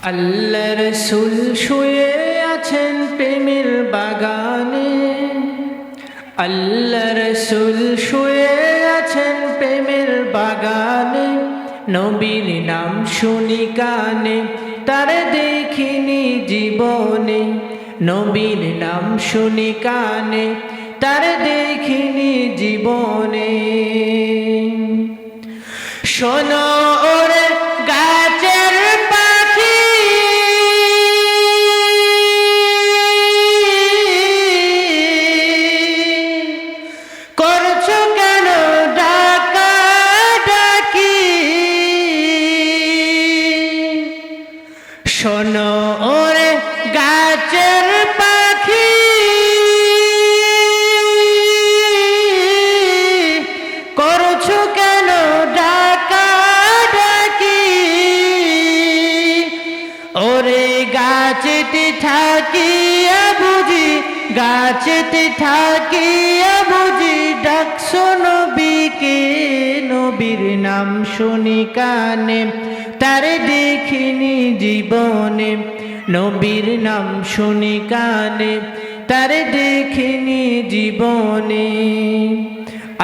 আল্লাহ রাসূল শুয়ে আছেন প্রেমের বাগানে, আল্লাহ রাসূল শুয়ে আছেন প্রেমের বাগানে। নবীর নাম শুনি কানে, তার দেখিনি জীবনে। নবীর নাম শুনি কানে, তার দেখিনি জীবনে। শোনো ওরে গাছের পাখি, করছো কেন ডাকাডাকি? শোনো ওরে গাছের পাখি, করছো কেন ডাকাডাকি? ওরে গাছেতে থাকিয়া বুঝি, গাছেতে থাকিয়া বুঝি ডাকছো নবীকে। নবীর নাম শুনি কানে, তারে দেখিনি জীবনে। নবীর নাম শুনি কানে, তারে দেখিনি জীবনে।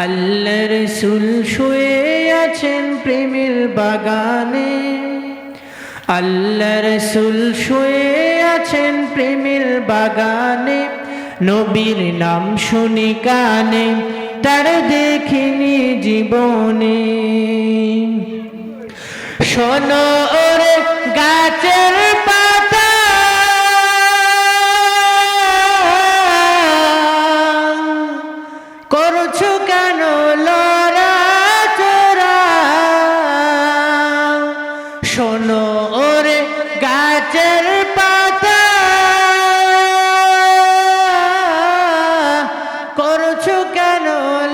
আল্লাহ রাসূল শুয়ে আছেন প্রেমের বাগানে, আল্লাহ রাসূল শুয়ে আছেন প্রেমের বাগানে। নবীর নাম শুনি কানে, তার দেখিনি জীবনে। শোনো ওরে গাছের পাতা, করছো কেন লড়াচড়া? শোনো ওরে গাছের পাতা, করছো কেন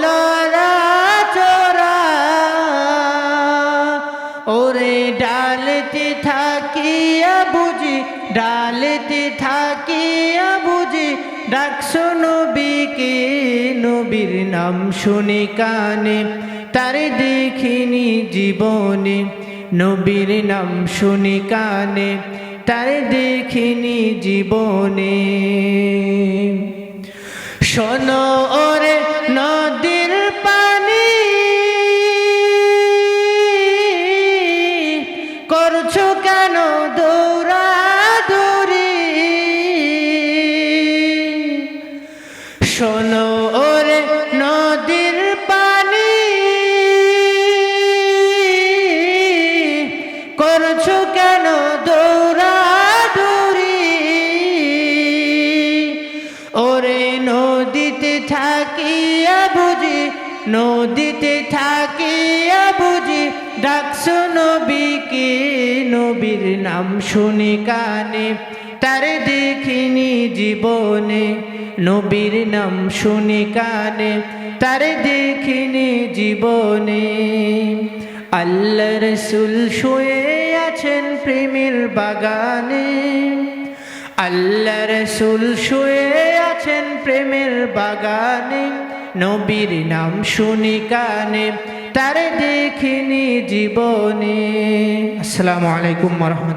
লড়াচড়া? ওরে ডালেতে থাকিয়া বুঝি, ডালেতে থাকিয়া বুঝি ডাকছো নবীকে। নবীর নাম শুনি কানে, তারে দেখিনি জীবনে। নবীর নাম শুনি কানে, তারে দেখিনি জীবনে। শোনো ওরে নদীর পানি, করছো কেন দৌড়াদৌড়ি? শোনো ওরে নদীর পানি, করছো কেন দৌড়াদৌড়ি? ওরে নদীতে থাকিয়া বুঝি, নদীতে থাকিয়া বুঝি ডাকছো নবীকে। নবীর নাম শুনি কানে, তারে দেখিনি জীবনে। নবীর নাম শুনি কানে, তারে দেখিনি জীবনে। আল্লাহ রাসূল শুয়ে আছেন প্রেমের বাগানে, আল্লাহ রাসূল শুয়ে আছেন প্রেমের বাগানে। নবীর নাম শুনি কানে, তারে দেখিনি জীবনে। আসসালামু আলাইকুম ওয়া রাহমাতুল্লাহ।